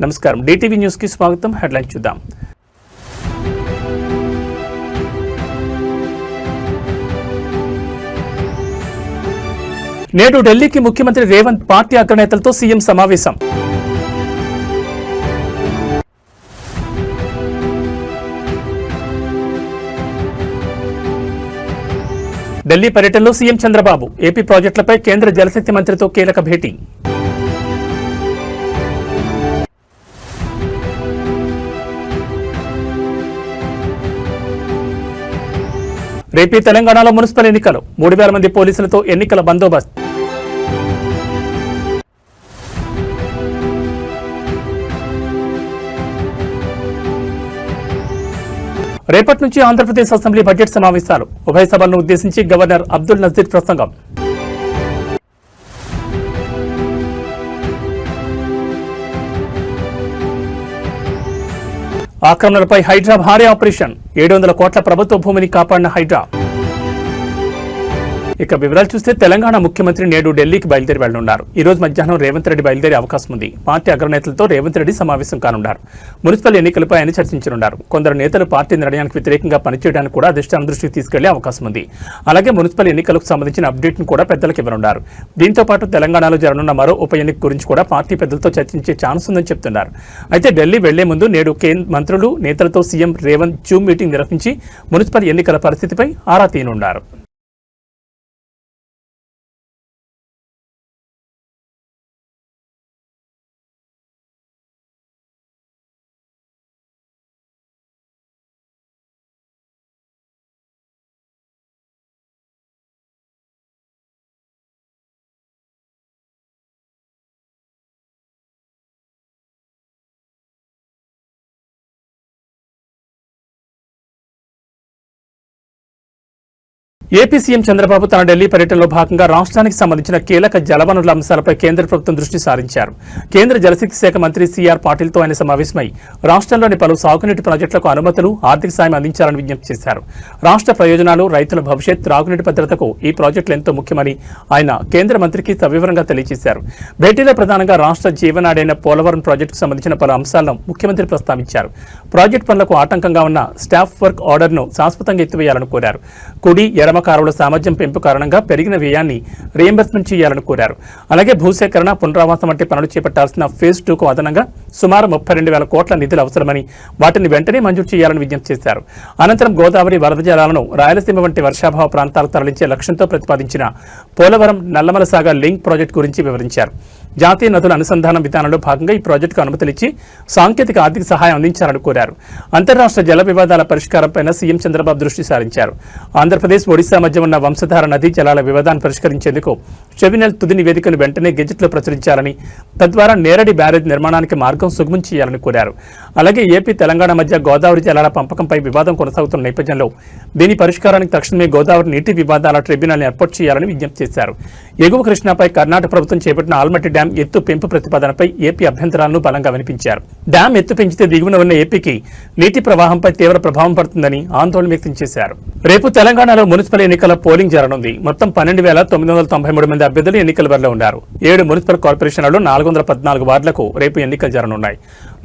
నమస్కారం, DTV news కి స్వాగతం. హెడ్లైన్ చూద్దాం. నేడు ఢిల్లీకి ముఖ్యమంత్రి రేవంత్ పార్టీ అగ్రనేతలతో సీఎం సమావేశం. ఢిల్లీ పర్యటనలో సీఎం చంద్రబాబు ఏపీ ప్రాజెక్టులపై కేంద్ర జలశక్తి మంత్రితో కీలక భేటీ. రేపీ తెలంగాణలో మున్సిపల్ ఎన్నికలు, 3,000 మంది పోలీసులతో ఎన్నికల బందోబస్తు. రేపటి నుంచి ఆంధ్రప్రదేశ్ అసెంబ్లీ బడ్జెట్ సమావేశాలు. ఉభయ సభలను ఉద్దేశించి గవర్నర్ అబ్దుల్ నజీర్ ప్రసంగం. ఆక్రమణలపై హైడ్రా భారీ ఆపరేషన్, 700 కోట్ల ప్రభుత్వ భూమిని కాపాడిన హైడ్రా. ఇక వివరాలు చూస్తే తెలంగాణ ముఖ్యమంత్రి నేడు ఢిల్లీకి బయలుదేరి వెళ్లనున్నారు. ఈ రోజు మధ్యాహ్నం రేవంత్ రెడ్డి బయలుదేరే అవకాశం ఉంది. పార్టీ అగ్రనేతలతో రేవంత్ రెడ్డి సమావేశం కానున్నారు. మున్సిపల్ ఎన్నికలపై ఆయన చర్చించనున్నారు. కొందరు నేతలు పార్టీ నిర్ణయానికి వ్యతిరేకంగా పనిచేయడానికి కూడా అధిష్టానం దృష్టికి తీసుకెళ్లే అవకాశం ఉంది. అలాగే మున్సిపల్ ఎన్నికలకు సంబంధించిన అప్డేట్ను కూడా పెద్దలకు ఇవ్వనున్నారు. దీంతో పాటు తెలంగాణలో జరగనున్న మరో ఉప ఎన్నిక గురించి కూడా పార్టీ పెద్దలతో చర్చించే ఛాన్స్ ఉందని చెప్తున్నారు. అయితే ఢిల్లీ వెళ్లే ముందు నేడు మంత్రులు నేతలతో సీఎం రేవంత్ జూమ్ మీటింగ్ నిర్వహించి మున్సిపల్ ఎన్నికల పరిస్థితిపై ఆరా తీయనున్నారు. ఏపీ సీఎం చంద్రబాబు తన ఢిల్లీ పర్యటనలో భాగంగా రాష్ట్రానికి సంబంధించిన కీలక జలవనరుల అంశాలపై కేంద్ర ప్రభుత్వం దృష్టి సారించారు. కేంద్ర జలశక్తి శాఖ మంత్రి సిఆర్ పాటిల్తో ఆయన సమావేశమై రాష్ట్రంలోని పలు సాగునీటి ప్రాజెక్టులకు అనుమతులు, ఆర్థిక సాయం అందించాలని విజ్ఞప్తి చేశారు. రాష్ట్ర ప్రయోజనాలు, రైతుల భవిష్యత్, త్రాగునీటి భద్రతకు ఈ ప్రాజెక్టులు ఎంతో ముఖ్యమని ఆయన కేంద్ర మంత్రికి సవివరంగా తెలియజేశారు. భేటీలో ప్రధానంగా రాష్ట్ర జీవనాడైన పోలవరం ప్రాజెక్టుకు సంబంధించిన పలు అంశాలను ముఖ్యమంత్రి ప్రస్తావించారు. ప్రాజెక్టు పనులకు ఆటంకంగా ఉన్న స్టాఫ్ వర్క్ ఆర్డర్ను శాశ్వతంగా ఎత్తివేయాలని కోరారు. కుడి, ఎడమ కాలువల సామర్థ్యం పెంపు కారణంగా పెరిగిన వ్యయాన్ని రీయింబర్స్మెంట్ చేయాలని కోరారు. అలాగే భూసేకరణ, పునరావాసం వంటి పనులు చేపట్టాల్సిన ఫేజ్ 2కు అదనంగా సుమారు 32,000 కోట్ల నిధులు అవసరమని, వాటిని వెంటనే మంజూరు చేయాలని విజ్ఞప్తి చేశారు. అనంతరం గోదావరి వరద జలాలను రాయలసీమ వంటి వర్షాభావ ప్రాంతాలకు తరలించే లక్ష్యంతో ప్రతిపాదించిన పోలవరం నల్లమల సాగర్ లింక్ ప్రాజెక్టు గురించి వివరించారు. జాతీయ నదుల అనుసంధానం విధానంలో భాగంగా ఈ ప్రాజెక్టుకు అనుమతులిచ్చి సాంకేతిక ఆర్థిక సహాయం అందించాలని కోరారు. అంతర్రాష్ట్ర జల వివాదాల పరిష్కారంపై సీఎం చంద్రబాబు దృష్టి సారించారు. ఆంధ్రప్రదేశ్, ఒడిశా మధ్య ఉన్న వంశధార నదీ జలాల వివాదాన్ని పరిష్కరించేందుకు ట్రిబ్యునల్ తుది నివేదికను వెంటనే గెజెట్లో ప్రచురించాలని, తద్వారా నేరడి బ్యారేజ్ నిర్మాణానికి మార్గం సుగమం చేయాలని కోరారు. అలాగే ఏపీ, తెలంగాణ మధ్య గోదావరి జలాల పంపకంపై వివాదం కొనసాగుతున్న నేపథ్యంలో దీని పరిష్కారానికి తక్షణమే గోదావరి నీటి వివాదాల ట్రిబ్యునల్ ఏర్పాటు చేయాలని విజ్ఞప్తి చేశారు. ఎగువ కృష్ణాపై కర్ణాటక ప్రభుత్వం చేపట్టిన ఆల్మట్టి డ్యాం ఎత్తు పెంపు ప్రతిపాదనపై ఏపీ అభ్యంతరాలను బలంగా వినిపించారు. డ్యాం ఎత్తు పెంచితే దిగువన ఉన్న ఏపీకి నీటి ప్రవాహంపై తీవ్ర ప్రభావం పడుతుందని ఆందోళన వ్యక్తం చేశారు. రేపు తెలంగాణలో మున్సిపల్ ఎన్నికల పోలింగ్ జరగనుంది. మొత్తం 12,993 మంది అభ్యర్థులు ఎన్నికల బరిలో ఉన్నారు. 7 మున్సిపల్ కార్పొరేషన్లలో 414 వార్డులకు రేపు ఎన్నికలు జరగనున్నాయి.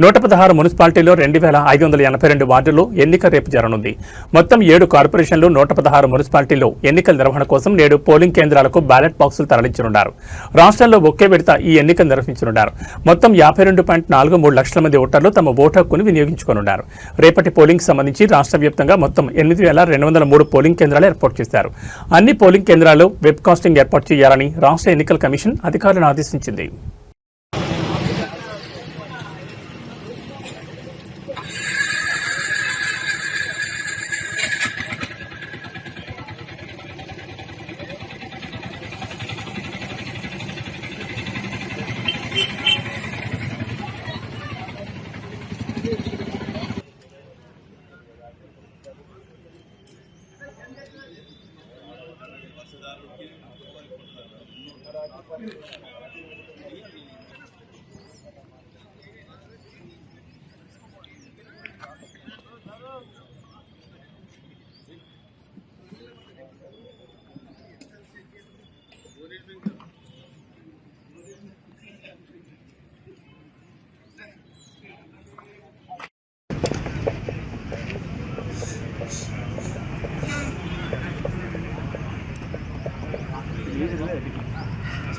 116 మున్సిపాలిటీలో 2,582 వార్డుల్లో ఎన్నిక రేపు జరగనుంది. మొత్తం 7 కార్పొరేషన్లు, 116 మున్సిపాలిటీల్లో ఎన్నికల నిర్వహణ కోసం నేడు పోలింగ్ కేంద్రాలకు బ్యాలెట్ బాక్సులు తరలించనున్నారు. రాష్ట్రంలో ఒకే విడత ఈ ఎన్నికలు నిర్వహించనున్నారు. మొత్తం 52.43 లక్షల మంది ఓటర్లు తమ ఓటు హక్కును వినియోగించుకోనున్నారు. రేపటి పోలింగ్ సంబంధించి రాష్ట్ర వ్యాప్తంగా మొత్తం 8,203 పోలింగ్ కేంద్రాలు ఏర్పాటు చేశారు. అన్ని పోలింగ్ కేంద్రాల్లో వెబ్ కాస్టింగ్ ఏర్పాటు చేయాలని రాష్ట్ర ఎన్నికల కమిషన్ అధికారులను ఆదేశించింది.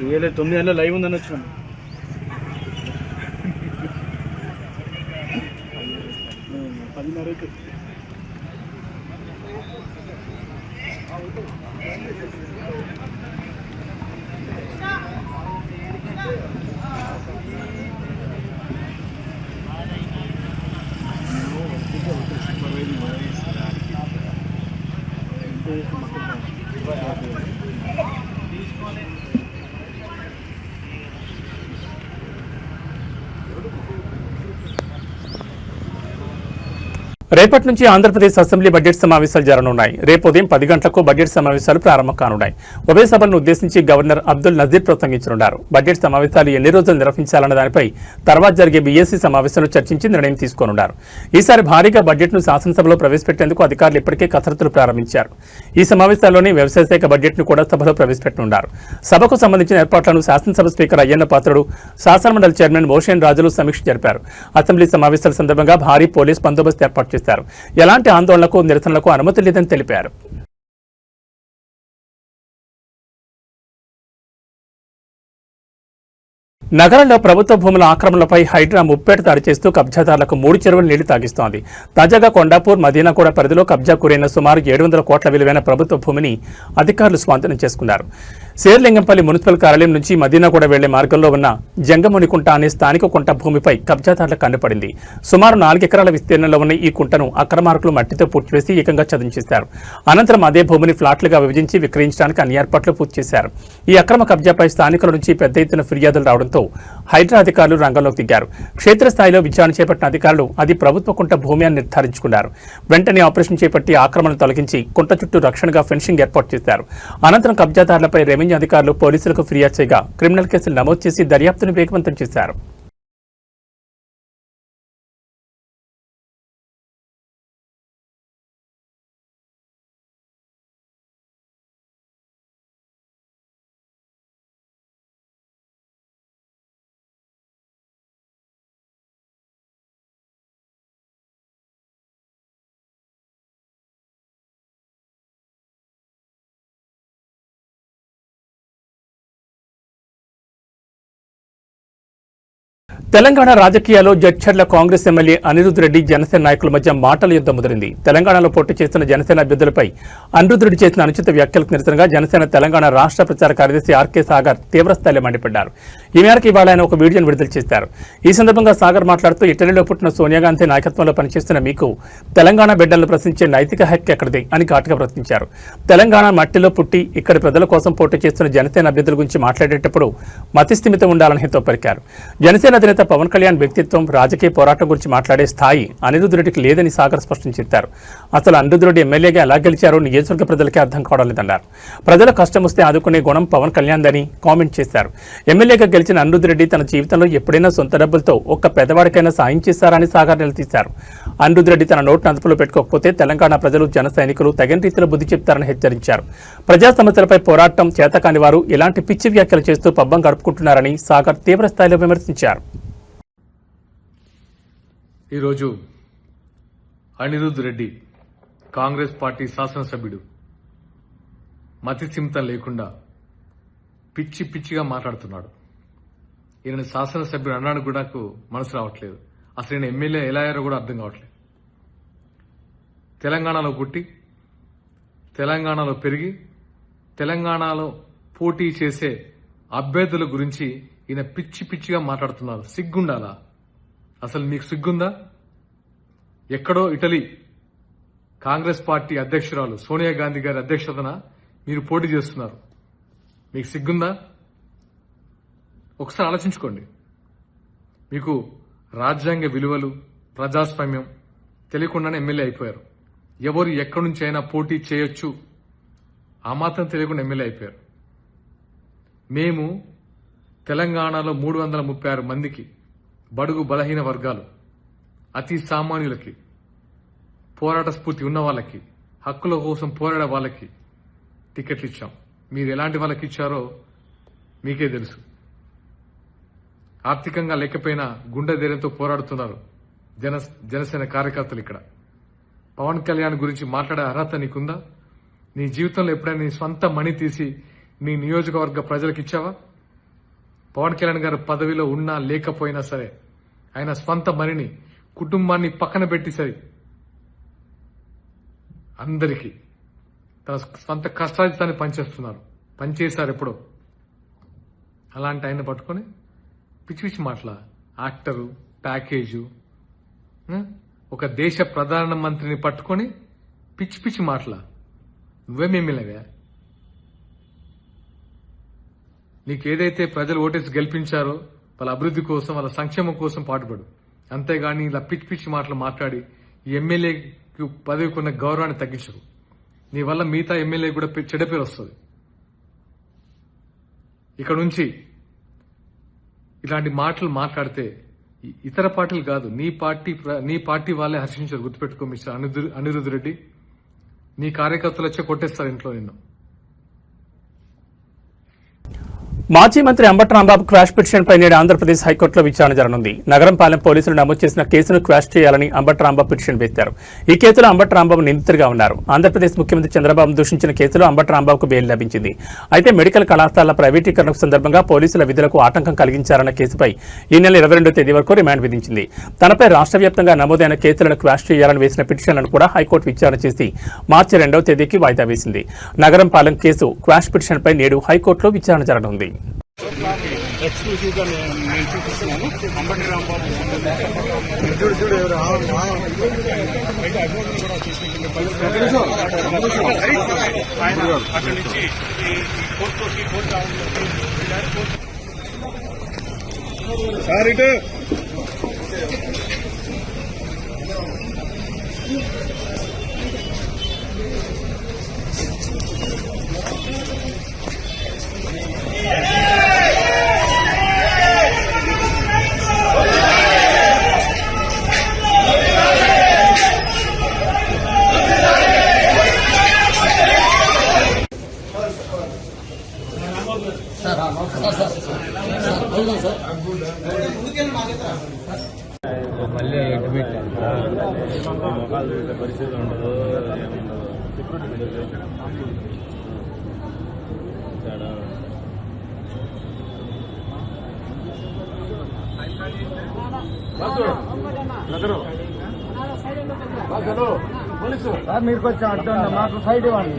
చేయలేదు 9 గంటల లైవ్ ఉందని వచ్చినాం. రేపటి నుంచి ఆంధ్రప్రదేశ్ అసెంబ్లీ బడ్జెట్ సమావేశాలు జరగనున్నాయి. రేపు ఉదయం 10 గంటలకు బడ్జెట్ సమావేశాలు ప్రారంభం కానున్నాయి. ఉభయ సభలను ఉద్దేశించి గవర్నర్ అబ్దుల్ నజీర్ ప్రసంగించనున్నారు. బడ్జెట్ సమావేశాలు ఎన్ని రోజులు నిర్వహించాలన్న దానిపై తర్వాత జరిగే బీఎస్సీ సమావేశంలో చర్చించి నిర్ణయం తీసుకోనున్నారు. ఈసారి భారీగా బడ్జెట్ను శాసనసభలో ప్రవేశపెట్టేందుకు అధికారులు ఇప్పటికే కసరత్తులు ప్రారంభించారు. ఈ సమావేశాల్లోనే వ్యవసాయ శాఖ బడ్జెట్ను కూడా సభలో ప్రవేశపెట్టనున్నారు. సభకు సంబంధించిన ఏర్పాట్లను శాసనసభ స్పీకర్ అయ్యన్న పాత్రుడు, శాసనమండలి చైర్మన్ మోషన్ రాజులు సమీక్ష జరిపారు. అసెంబ్లీ సమావేశాల సందర్భంగా భారీ పోలీస్ బందోబస్తు ఏర్పాటు చేశారు. ఎలాంటి ఆందోళనకు నిరసనలకు అనుమతి లేదని తెలిపారు. నగరంలో ప్రభుత్వ భూముల ఆక్రమణలపై హైడ్రా ముప్పేట దాడి చేస్తూ కబ్జాదారులకు 3 చెరువుల నీళ్లు తాగిస్తోంది. తాజాగా కొండాపూర్, మదీనాగూడ పరిధిలో కబ్జా గురైన సుమారు 700 కోట్ల విలువైన ప్రభుత్వ భూమిని అధికారులు స్వాధీనం చేసుకున్నారు. శేర్లింగంపల్లి మున్సిపల్ కార్యాలయం నుంచి మదీనాగూడ వెళ్లే మార్గంలో ఉన్న జంగమునికుంట అనే స్థానిక కుంట భూమిపై కబ్జాదారులకు కన్నుపడింది. సుమారు 4 ఎకరాల విస్తీర్ణంలో ఉన్న ఈ కుంటను అక్రమార్కులు మట్టితో పూడ్చివేసి ఏకంగా చదును. అనంతరం అదే భూమిని ఫ్లాట్లుగా విభజించి విక్రయించడానికి అన్ని ఏర్పాట్లు పూర్తి చేశారు. ఈ అక్రమ కబ్జాపై స్థానికుల నుంచి పెద్ద ఎత్తున ఫిర్యాదులు రావడంతో హైడ్రా అధికారులు రంగంలోకి దిగారు. క్షేత్రస్థాయిలో విచారణ చేపట్టిన అధికారులు అది ప్రభుత్వ కుంట భూమి అని నిర్ధారించుకున్నారు. వెంటనే ఆపరేషన్ చేపట్టి ఆక్రమణను తొలగించి కుంట చుట్టూ రక్షణగా ఫెన్సింగ్ ఏర్పాటు చేశారు. అనంతరం కబ్జాదారులపై రెవెన్యూ అధికారులు పోలీసులకు ఫిర్యాదు చేయగా క్రిమినల్ కేసులు నమోదు చేసి దర్యాప్తును వేగవంతం చేశారు. తెలంగాణ రాజకీయాల్లో జడ్చర్ల కాంగ్రెస్ ఎమ్మెల్యే అనిరుద్ రెడ్డి జనసేన నాయకుల మధ్య మాటల యుద్ధం ముదిరింది. తెలంగాణలో పోటీ చేస్తున్న జనసేన అభ్యర్థులపై అనిరుద్ రెడ్డి చేసిన అనుచిత వ్యాఖ్యలకు నిరసనగా జనసేన తెలంగాణ రాష్ట్ర ప్రచార కార్యదర్శి ఆర్కే సాగర్ తీవ్రస్థాయిలో మండిపడ్డారు. ఈ మేరకు ఇవాళ ఆయన ఒక వీడియోను విడుదల చేశారు. ఈ సందర్భంగా సాగర్ మాట్లాడుతూ ఇటలీలో పుట్టిన సోనియా గాంధీ నాయకత్వంలో పనిచేస్తున్న మీకు తెలంగాణ బిడ్డలను ప్రశ్నించే నైతిక హక్కు ఎక్కడిది అని ఘాటుగా ప్రశ్నించారు. తెలంగాణ మట్టిలో పుట్టి ఇక్కడి ప్రజల కోసం పోటీ చేస్తున్న జనసేన అభ్యర్థుల గురించి మాట్లాడేటప్పుడు మతిస్థిమితం ఉండాలని హితవు పలికారు. జనసేన అధినేత పవన్ కళ్యాణ్ వ్యక్తిత్వం, రాజకీయ పోరాటం గురించి మాట్లాడే స్థాయి అనిరుద్ రెడ్డికి లేదని సాగర్ స్పష్టం చేశారు. అసలు అనిరుద్ రెడ్డి ఎమ్మెల్యేగా ఎలా గెలిచారో నియోజకవర్గ ప్రజలకే అర్థం కావడం లేదన్నారు. ప్రజల కష్టం వస్తే ఆదుకునే గుణం పవన్ కళ్యాణ్ దని కామెంట్ చేశారు. ఎమ్మెల్యేగా గెలిచిన అనిరుద్ రెడ్డి తన జీవితంలో ఎప్పుడైనా సొంత డబ్బులతో ఒక్క పెద్దవాడికైనా సాయం చేశారని సాగర్ నిలదీశారు. అనిరుద్ రెడ్డి తన నోట్ను అదుపులో పెట్టుకోకపోతే తెలంగాణ ప్రజలు, జన సైనికులు తగిన రీతిలో బుద్ధి చెప్తారని హెచ్చరించారు. ప్రజా సమస్యలపై పోరాటం చేతకాని వారు ఇలాంటి పిచ్చి వ్యాఖ్యలు చేస్తూ పబ్బం గడుపుకుంటున్నారని సాగర్ తీవ్రస్థాయిలో విమర్శించారు. ఈరోజు అనిరుద్ రెడ్డి కాంగ్రెస్ పార్టీ శాసనసభ్యుడు మతిస్థిమితం లేకుండా పిచ్చి పిచ్చిగా మాట్లాడుతున్నాడు. ఈయన శాసనసభ్యుడు అన్నాడు కూడా నాకు మనసు రావట్లేదు. అసలు ఈయన ఎమ్మెల్యే ఎలా అయ్యారో కూడా అర్థం కావట్లేదు. తెలంగాణలో పుట్టి, తెలంగాణలో పెరిగి, తెలంగాణలో పోటీ చేసే అభ్యర్థుల గురించి ఈయన పిచ్చి పిచ్చిగా మాట్లాడుతున్నారు. సిగ్గుండాలా? అసలు మీకు సిగ్గుందా? ఎక్కడో ఇటలీ కాంగ్రెస్ పార్టీ అధ్యక్షురాలు సోనియా గాంధీ గారి అధ్యక్షతన మీరు పోటీ చేస్తున్నారు. మీకు సిగ్గుందా? ఒకసారి ఆలోచించుకోండి. మీకు రాజ్యాంగ విలువలు, ప్రజాస్వామ్యం తెలియకుండానే ఎమ్మెల్యే అయిపోయారు. ఎవరు ఎక్కడి నుంచి అయినా పోటీ చేయొచ్చు ఆ మాత్రం తెలియకుండా ఎమ్మెల్యే అయిపోయారు. మేము తెలంగాణలో 336 మందికి, బడుగు బలహీన వర్గాలు, అతి సామాన్యులకి, పోరాట స్ఫూర్తి ఉన్న వాళ్ళకి, హక్కుల కోసం పోరాడే వాళ్ళకి టికెట్లు ఇచ్చాం. మీరు ఎలాంటి వాళ్ళకి ఇచ్చారో మీకే తెలుసు. ఆర్థికంగా లేకపోయినా గుండె ధైర్యంతో పోరాడుతున్నారు జనసేన కార్యకర్తలు. ఇక్కడ పవన్ కళ్యాణ్ గురించి మాట్లాడే అర్హత నీకుందా? నీ జీవితంలో ఎప్పుడైనా నీ స్వంత మనీ తీసి నీ నియోజకవర్గ ప్రజలకు ఇచ్చావా? పవన్ కళ్యాణ్ గారు పదవిలో ఉన్నా లేకపోయినా సరే ఆయన స్వంత మనిని కుటుంబాన్ని పక్కన పెట్టి సరి అందరికీ తన స్వంత కష్టాజితాన్ని పనిచేశారు ఎప్పుడో. అలాంటి ఆయన పట్టుకొని పిచ్చి పిచ్చి మాటల యాక్టరు ప్యాకేజు, ఒక దేశ ప్రధానమంత్రిని పట్టుకొని పిచ్చి పిచ్చి మాటల నువ్వేమేమిలవే? నీకేదైతే ప్రజలు ఓటేసి గెలిపించారో వాళ్ళ అభివృద్ధి కోసం వాళ్ళ సంక్షేమం కోసం పాటుపడు, అంతేగాని ఇలా పిచ్చి పిచ్చి మాటలు మాట్లాడి ఈ ఎమ్మెల్యేకి పదవికి ఉన్న గౌరవాన్ని తగ్గించరు. నీ వల్ల మిగతా ఎమ్మెల్యే కూడా చెడ్డ పేరు వస్తుంది. ఇక్కడ నుంచి ఇలాంటి మాటలు మాట్లాడితే ఇతర పార్టీలు కాదు, నీ పార్టీ వాళ్ళే హర్షించారు. గుర్తుపెట్టుకో మిస్టర్ అనిరుద్ధ్ రెడ్డి, నీ కార్యకర్తలు వచ్చే కొట్టేస్తారు ఇంట్లో నిన్ను. మాజీ మంత్రి అంబటి రాంబాబు క్వాష్ పిటిషన్పై నేడు ఆంధ్రప్రదేశ్ హైకోర్టులో విచారణ జరగనుంది. నగరంపాలెం పోలీసులు నమోదు చేసిన కేసును క్వాష్ చేయాలని అంబటి రాంబాబు పిటిషన్ వేశారు. ఈ కేసులో అంబటి రాంబాబు నిందితుడిగా ఉన్నారు. ఆంధ్రప్రదేశ్ ముఖ్యమంత్రి చంద్రబాబు దూషించిన కేసులో అంబటి రాంబాబుకు బెయిల్ లభించింది. అయితే మెడికల్ కళాశాలల ప్రైవేటీకరణకు సందర్భంగా పోలీసుల విధులకు ఆటంకం కలిగించారన్న కేసుపై ఈ నెల 22వ తేదీ వరకు రిమాండ్ విధించింది. తనపై రాష్ట్ర వ్యాప్తంగా నమోదైన కేసులను క్వాష్ చేయాలని వేసిన పిటిషన్లను కూడా హైకోర్టు విచారణ చేసి మార్చి 2వ తేదీకి వాయిదా వేసింది. నగరంపాలెం కేసు క్వాష్ పిటిషన్పై నేడు హైకోర్టులో విచారణ జరగనుంది. ఎక్స్క్లూజివ్ గా నేను చూపిస్తున్నాను. అంబటి రాంబాబు ఆయన అక్కడి నుంచి కోర్టు మళ్ళీ అడ్మిట్ పరిస్థితి ఉండదు. మీరు కొంచెం అడ్డు మాకు సైడ్ ఇవ్వండి.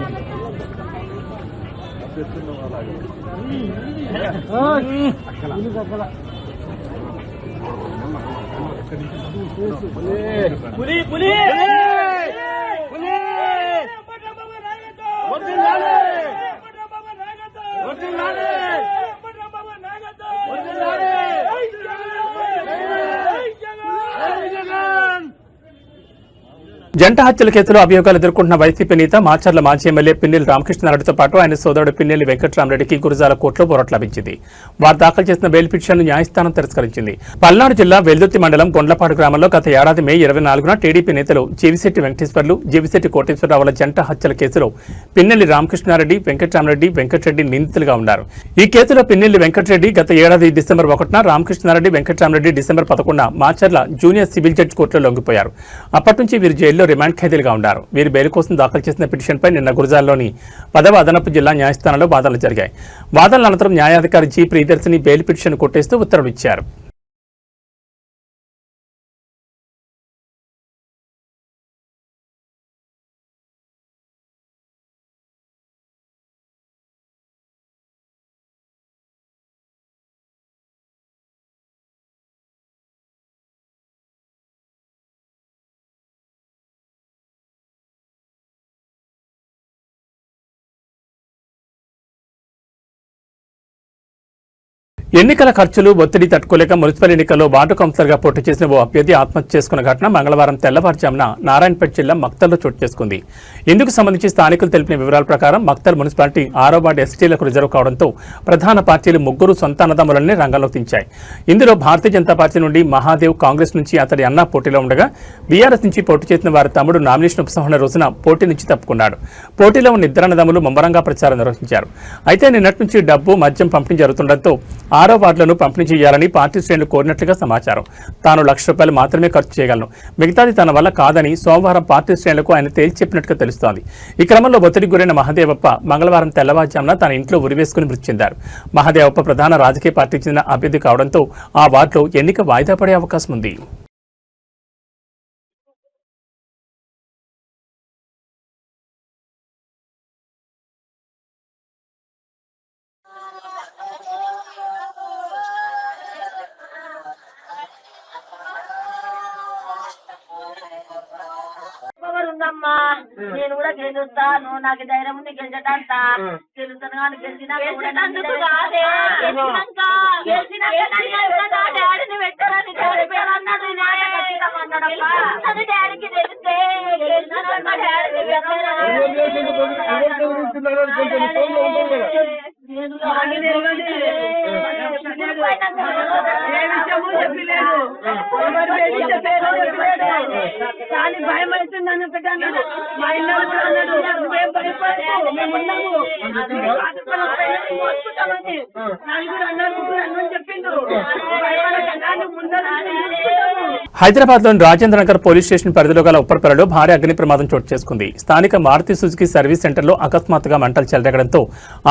పులి పులి జంట హత్యల కేసులో అభియోగాలు ఎదుర్కొంటున్న వైసీపీ నేత మాచర్ల మాజీ ఎమ్మెల్యే పిన్నెల్లి రామకృష్ణారెడ్డితో పాటు ఆయన సోదరుడు పిన్నెల్లి వెంకట్రామరెడ్డికి గురజాల కోర్టులో పోరాట లభించింది. వారు దాఖలు చేసిన బెయిల్ పిటిషన్ను న్యాయస్థానం తిరస్కరించింది. పల్నాడు జిల్లా వెల్దుర్తి మండలం కొండ్లపాడు గ్రామంలో గత ఏడాది మే 24న టీడీపీ నేతలు జీవిశెట్టి వెంకటేశ్వర్లు, జీవిశెట్టి కోటేశ్వరరావుల జంట హత్యల కేసులో పిన్నెల్లి రామకృష్ణారెడ్డి, వెంకట్రెడ్డి నిందితులుగా ఉన్నారు. ఈ కేసులో పిన్నెల్లి వెంకటరెడ్డి గత ఏడాది డిసెంబర్ 1న, రామకృష్ణారెడ్డి, వెంకట్రామరెడ్డి డిసెంబర్ 11న మాచర్ల జూనియర్ సివిల్ జడ్జి కోర్టులో లొంగిపోయారు. అప్పటి నుంచి వీరు జైల్లో రిమాండ్ ఖైదీలుగా ఉన్నారు. వీరి బెయిల్ కోసం దాఖలు చేసిన పిటిషన్పై నిన్న గురజాల్లోని 10వ అదనపు జిల్లా న్యాయస్థానంలో వాదనలు జరిగాయి. వాదనల అనంతరం న్యాయాధికారి జి ప్రియదర్శిని బెయిల్ పిటిషన్ కొట్టేస్తూ ఉత్తర్వులు ఇచ్చారు. ఎన్నికల ఖర్చులు ఒత్తిడి తట్టుకోలేక మున్సిపల్ ఎన్నికల్లో వార్డు కౌన్సిలర్గా పోటీ చేసిన ఓ అభ్యర్థి ఆత్మహత్య చేసుకున్న ఘటన మంగళవారం తెల్లవారుజామున నారాయణపేట జిల్లా మక్తల్లో చోటు చేసుకుంది. ఇందుకు సంబంధించి స్థానికులు తెలిపిన వివరాల ప్రకారం మక్తల్ మున్సిపాలిటీ 6వ వార్డు ఎస్టీలకు రిజర్వ్ కావడంతో ప్రధాన పార్టీలు ముగ్గురు సొంత అన్నదమ్ములనే రంగంలోకి దించాయి. ఇందులో భారతీయ జనతా పార్టీ నుండి మహాదేవ్, కాంగ్రెస్ నుంచి అతడి అన్న పోటీలో ఉండగా బీఆర్ఎస్ నుంచి పోటీ చేసిన వారి తమ్ముడు నామినేషన్ ఉపసంహరణ రోజున పోటీ నుంచి తప్పుకున్నాడు. పోటీలో ఉన్న ఇద్దరు అన్నదమ్ములు ముమ్మరంగా ప్రచారం నిర్వహించారు. అయితే నిన్నటి నుంచి డబ్బు, మద్యం పంపిణీ జరుగుతుండటంతో 6వ వార్డులను పంపిణీ చేయాలని పార్టీ శ్రేణులు కోరినట్లుగా సమాచారం. తాను ₹1,00,000 మాత్రమే ఖర్చు చేయగలను, మిగతాది తన వల్ల కాదని సోమవారం పార్టీ శ్రేణులకు ఆయన తేల్చి చెప్పినట్టుగా తెలుస్తోంది. ఈ క్రమంలో ఒత్తిడికి గురైన మహదేవప్ప మంగళవారం తెల్లవారుజామున తన ఇంట్లో ఉరివేసుకుని మృతి చెందారు. మహదేవప్ప ప్రధాన రాజకీయ పార్టీకి చెందిన అభ్యర్థి కావడంతో ఆ వార్డులో ఎన్నిక వాయిదా పడే అవకాశం ఉంది. ఉందమ్మా, నేను కూడా గెలుస్తాను, నాకు ధైర్యం ఉంది గెలిచేటంత. గెలుస్తాను కానీ డాడీని పెట్టారని డాడీ పేరు అన్నాడు. డాడీకి తెలిస్తే కానీ భయం అవుతుంది అన్నట్టు మా ఇల్లు అన్నాడు. మేము భయపడతాము, మేము ఉన్నాము, నలుగురు అన్నారు చెప్పిండు. హైదరాబాద్లోని రాజేంద్రనగర్ పోలీస్ స్టేషన్ పరిధిలో గల ఉప్పర్పల్లిలో భారీ అగ్ని ప్రమాదం చోటు చేసుకుంది. స్థానిక మారుతి సుజుకి సర్వీస్ సెంటర్లో అకస్మాత్తుగా మంటలు చెలరేగడంతో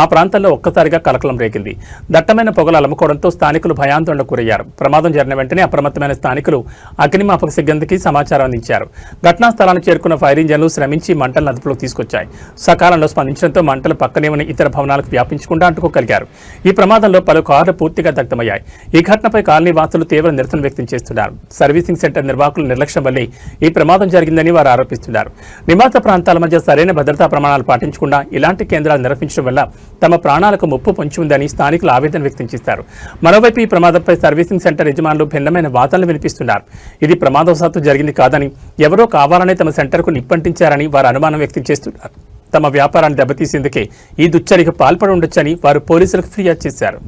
ఆ ప్రాంతంలో ఒక్కసారిగా కలకలం రేగింది. దట్టమైన పొగలు అలుముకోవడంతో స్థానికులు భయాందోళనకు గురయ్యారు. ప్రమాదం జరిగిన వెంటనే అప్రమత్తమైన స్థానికులు అగ్నిమాపక సిబ్బందికి సమాచారం అందించారు. ఘటనా స్థలానికి చేరుకున్న ఫైర్ ఇంజన్లు శ్రమించి మంటలను అదుపులోకి తీసుకొచ్చాయి. సకాలంలో స్పందించడంతో మంటలు పక్కనే ఉన్న ఇతర భవనాలకు వ్యాపించకుండా అంటుకోగలిగారు. ఈ ప్రమాదంలో పలు కార్లు పూర్తిగా దగ్ధమయ్యాయి. ఈ ఘటనపై కాలనీ వాసులు తీవ్ర నిరసన వ్యక్తం చేస్తున్నారు. సర్వీసింగ్ సెంటర్ నిర్వాహకుల నిర్లక్ష్యం వల్లే ఈ ప్రమాదం జరిగిందని వారు ఆరోపిస్తున్నారు. నివాస ప్రాంతాల మధ్య సరైన భద్రతా ప్రమాణాలు పాటించకుండా ఇలాంటి కేంద్రాలు నిర్వహించడం వల్ల తమ ప్రాణాలకు ముప్పు పొంచి ఉందని స్థానికులు ఆవేదన వ్యక్తం చేశారు. మరోవైపు ఈ ప్రమాదంపై సర్వీసింగ్ సెంటర్ యజమానులు భిన్నమైన వాదనలు వినిపిస్తున్నారు. ఇది ప్రమాదవశాత్తు జరిగింది కాదని, ఎవరో కావాలనే తమ సెంటర్కు నిప్పంటించారని వారు అనుమానం వ్యక్తం చేస్తున్నారు. తమ వ్యాపారాన్ని దెబ్బతీసేందుకే ఈ దుశ్చర్యకు పాల్పడి ఉండొచ్చని వారు పోలీసులకు ఫిర్యాదు చేశారు.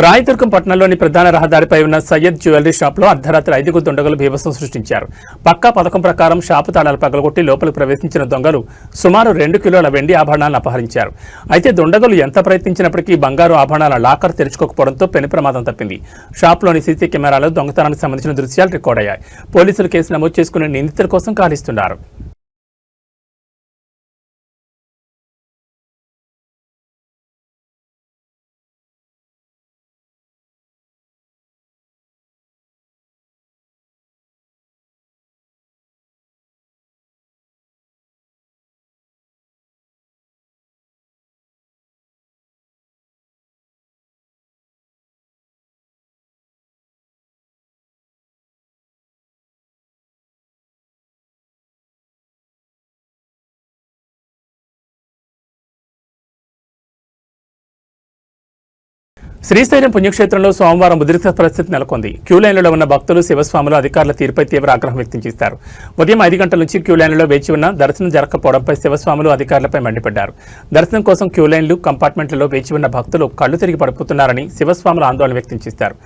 రాయదుర్గం పట్టణంలోని ప్రధాన రహదారిపై ఉన్న సయ్యద్ జ్యువెలరీ షాప్లో అర్ధరాత్రి 5 దుండగులు బీభత్సం సృష్టించారు. పక్కా పథకం ప్రకారం షాపు తాళాలు పగలగొట్టి లోపలికి ప్రవేశించిన దొంగలు సుమారు 2 కిలోల వెండి ఆభరణాలను అపహరించారు. అయితే దుండగులు ఎంత ప్రయత్నించినప్పటికీ బంగారు ఆభరణాల లాకర్ తెరుచుకోకపోవడంతో పెను ప్రమాదం తప్పింది. షాప్లోని సీసీ కెమెరాలో దొంగతనానికి సంబంధించిన దృశ్యాలు రికార్డ్ అయ్యాయి. పోలీసులు కేసు నమోదు చేసుకుని నిందితుల కోసం గాలిస్తున్నారు. శ్రీశైలం పుణ్యక్షేత్రంలో సోమవారం ఉద్రిక్త పరిస్థితి నెలకొంది. క్యూలైన్లలో ఉన్న భక్తులు, శివస్వాములు అధికారుల తీరుపై తీవ్ర ఆగ్రహం వ్యక్తం చేశారు. ఉదయం 5 గంటల నుంచి క్యూలైన్లలో వేచి ఉన్న దర్శనం జరగకపోవడంపై శివస్వాములు అధికారులపై మండిపడ్డారు. దర్శనం కోసం క్యూలైన్లు, కంపార్ట్మెంట్లలో వేచి ఉన్న భక్తులు కళ్లు తిరిగి పడిపోతున్నారని శివస్వాములు ఆందోళన వ్యక్తం చేశారు.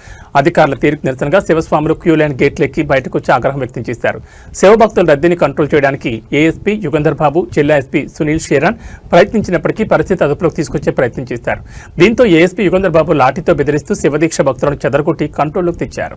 అధికారుల తీరుకు నిరసనగా శివస్వాములు క్యూలైన్ గేట్లెక్కి బయటకు వచ్చి ఆగ్రహం వ్యక్తం చేశారు. శివభక్తుల రద్దీని కంట్రోల్ చేయడానికి ఏఎస్పీ యుగంధర్ బాబు, జిల్లా ఎస్పీ సునీల్ షేరాన్ ప్రయత్నించినప్పటికీ పరిస్థితి అదుపులోకి తీసుకొచ్చే ప్రయత్నం చేశారు. దీంతో ఏఎస్పీ యుగంధర్ బాబు లాఠీతో బెదిరిస్తూ శివదీక్ష భక్తులను చెదరగొట్టి కంట్రోల్లోకి తెచ్చారు.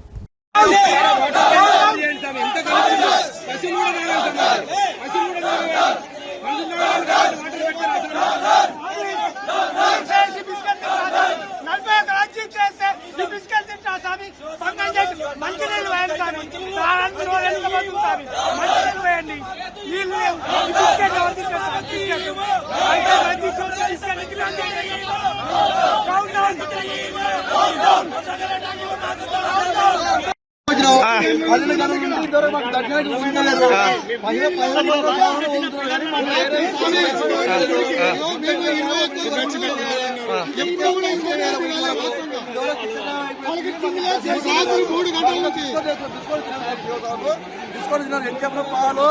పాలు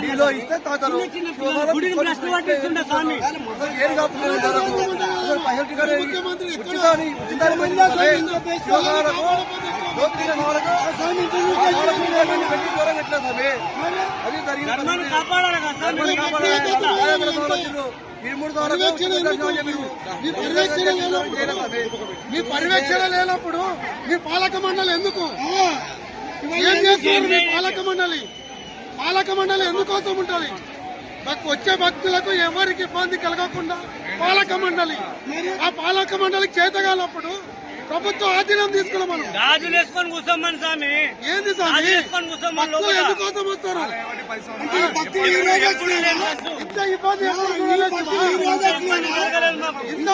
నీలో ఇస్తే తాగుతారు. మీ పర్యవేక్షణ లేనప్పుడు మీ పాలక మండలి ఎందుకు ఏం చేస్తారు? మీ పాలక మండలి ఎందుకోసం ఉంటుంది? వచ్చే భక్తులకు ఎవరికి ఇబ్బంది కలగకుండా పాలక మండలి, ఆ పాలక మండలికి చేతగాలప్పుడు ప్రభుత్వ ఆధీనం తీసుకున్నాం మనం. గాజులు వేసుకొని కూర్చోమని స్వామి, ఏంది స్వామి భక్తులు ఎందుకోసం వస్తారు? ఇంత ఇబ్బంది ఎవరు చూడలేదు. ఇంత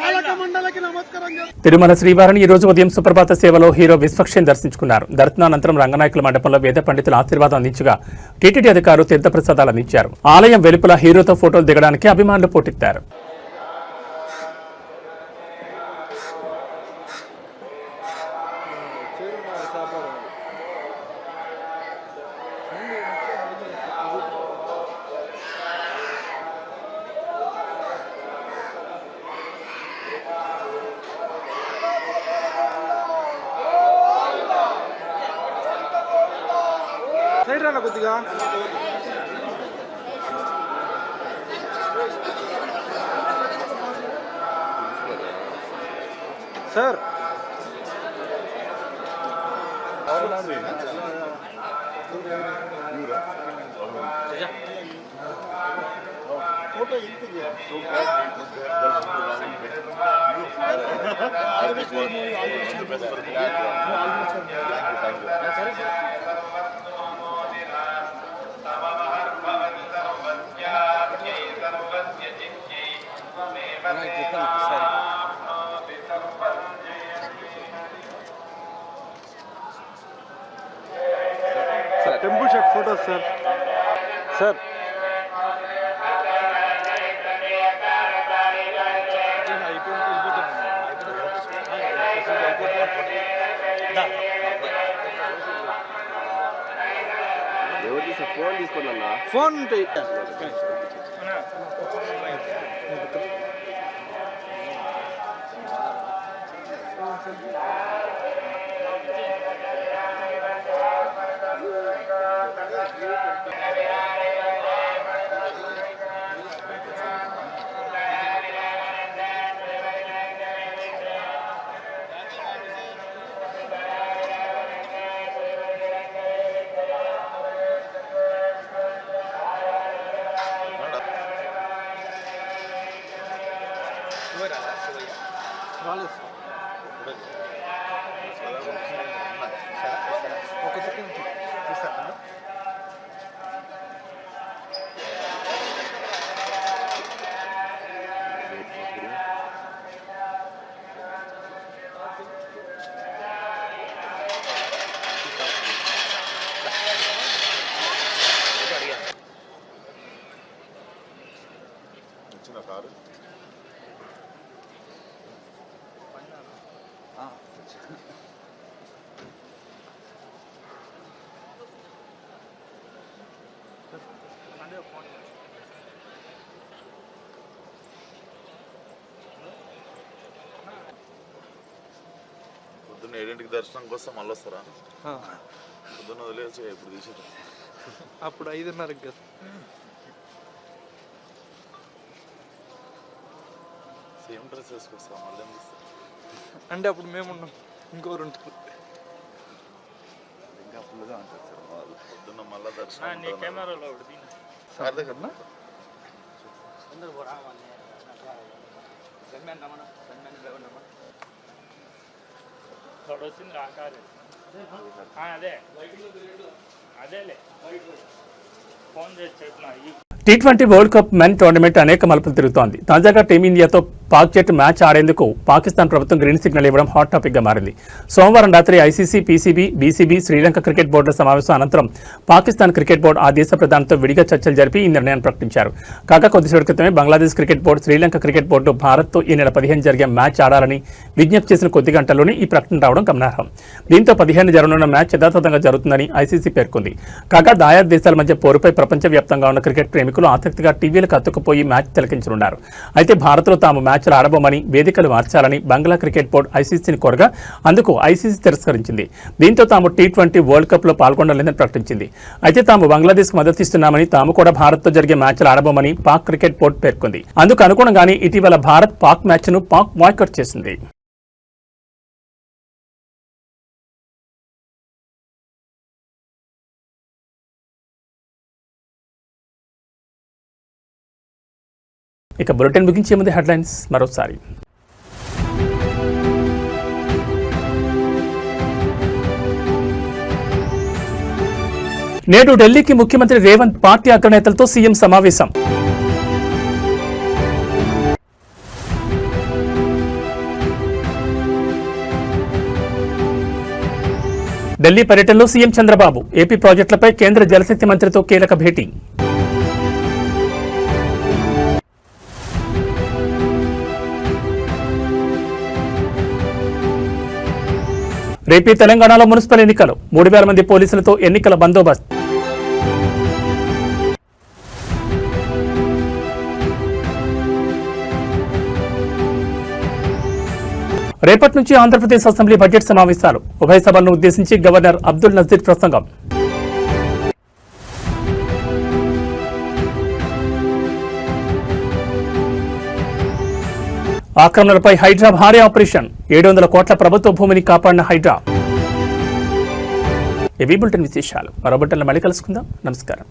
పాలక మండలికి నమస్కారం చేస్తాం. తిరుమల శ్రీవారిని ఈ రోజు ఉదయం సుప్రభాత సేవలో హీరో విశ్వక్షేణ్ దర్శించుకున్నారు. దర్శనానంతరం రంగనాయకుల మండపంలో వేద పండితుల ఆశీర్వాదం అందించగా టీటీడీ అధికారులు తీర్థప్రసాదాలు అందించారు. ఆలయం వెలుపల హీరోతో ఫోటోలు దిగడానికి అభిమానులు పోటెత్తారు. సైడ్ రానా కొద్దిగా. Sir temple shot photos sir. Sir phone తీసుకున్నా ఫోన్ ఒక సెకండ్ తీస్తారా? వచ్చిన కారు పొద్దున్న 7ంటికి దర్శనం కోసం మళ్ళీ వస్తారా? పొద్దున్న వదిలేసి ఇప్పుడు తీసేది అప్పుడు 5:30కి కదా. సేమ్ డ్రెస్ వేసుకొస్తా మళ్ళీ అంటే అప్పుడు మేమున్నాం, ఇంకోరు ఉంటారు. ఇంకా ఫుల్గా ఉంటుంది సార్ వాళ్ళు. పొద్దున్న మళ్ళీ దర్శనం సార్ దగ్గర అదేలే ఫోన్ చేసి చెప్పిన T20 world cup men tournament అనేక మలుపులు తిరుగుతోంది. తాజాగా టీమిండియాతో పాక్ జట్టు మ్యాచ్ ఆడేందుకు పాకిస్తాన్ ప్రభుత్వం గ్రీన్ సిగ్నల్ ఇవ్వడం హాట్ టాపిక్ గా మారింది. సోమవారం రాత్రి ICC, PCB, BCB, Sri Lanka cricket బోర్డుల సమావేశం అనంతరం పాకిస్తాన్ క్రికెట్ బోర్డు ఆ దేశ ప్రధానితో విడిగా చర్చలు జరిపి ఈ నిర్ణయాన్ని ప్రకటించారు. కాగా కొద్దిసేపటి క్రితమే Bangladesh cricket board, Sri Lanka cricket board భారత్తో ఈ నెల 15 జరిగే మ్యాచ్ ఆడాలని విజ్ఞప్తి చేసిన కొద్ది గంటల్లోనే ఈ ప్రకటన రావడం గమనార్హం. దీంతో 15 జరగనున్న మ్యాచ్ యథాతథంగా జరుగుతుందని ఐసీసీ పేర్కొంది. కాగా దాయాద్ దేశాల మధ్య పోరుపై ప్రపంచవ్యాప్తంగా ఉన్న క్రికెట్ ప్రేమికులు ఆసక్తిగా టీవీలకు అతుక్కుపోయి మ్యాచ్ తిలకించనున్నారు. అయితే భారత్లో తాము మ్యాచ్లు ఆడబోమని, వేదికలు మార్చాలని బంగ్లా క్రికెట్ బోర్డు ఐసీసీని కోరగా అందుకు ఐసీసీ తిరస్కరించింది. దీంతో తాము టీ20 వరల్డ్ కప్ లో పాల్గొనలేదని ప్రకటించింది. అయితే తాము బంగ్లాదేశ్ కు మద్దతిస్తున్నామని, తాము కూడా భారత్ తో జరిగే మ్యాచ్లు ఆడబోమని పాక్ క్రికెట్ బోర్డు పేర్కొంది. అందుకు అనుగుణంగానే ఇటీవల భారత్ పాక్ మ్యాచ్ ను పాక్ బాయ్కాట్ చేసింది. ఇక బులెటిన్ ముగించే ముందు హెడ్లైన్స్ మరోసారి. నేడు ఢిల్లీకి ముఖ్యమంత్రి రేవంత్ పార్టీ అగ్రనేతలతో సీఎం సమావేశం. ఢిల్లీ పర్యటనలో సీఎం చంద్రబాబు ఏపీ ప్రాజెక్టులపై కేంద్ర జలశక్తి మంత్రితో కీలక భేటీ. రేపీ తెలంగాణలో మున్సిపల్ ఎన్నికలు, 3000 మంది పోలీసులతో ఎన్నికల బందోబస్తు. రేపటి నుంచి ఆంధ్రప్రదేశ్ అసెంబ్లీ బడ్జెట్ సమావేశాలు, ఉభయ సభలను ఉద్దేశించి గవర్నర్ అబ్దుల్ నజీర్ ప్రసంగం. ఆక్రమణలపై హైడ్రా భారీ ఆపరేషన్, 700 కోట్ల ప్రభుత్వ భూమిని కాపాడిన హైడ్రా. ఇవి బులెటిన్ విశేషాలు. మరో బులెటిన్లో మళ్ళీ కలుసుకుందాం. నమస్కారం.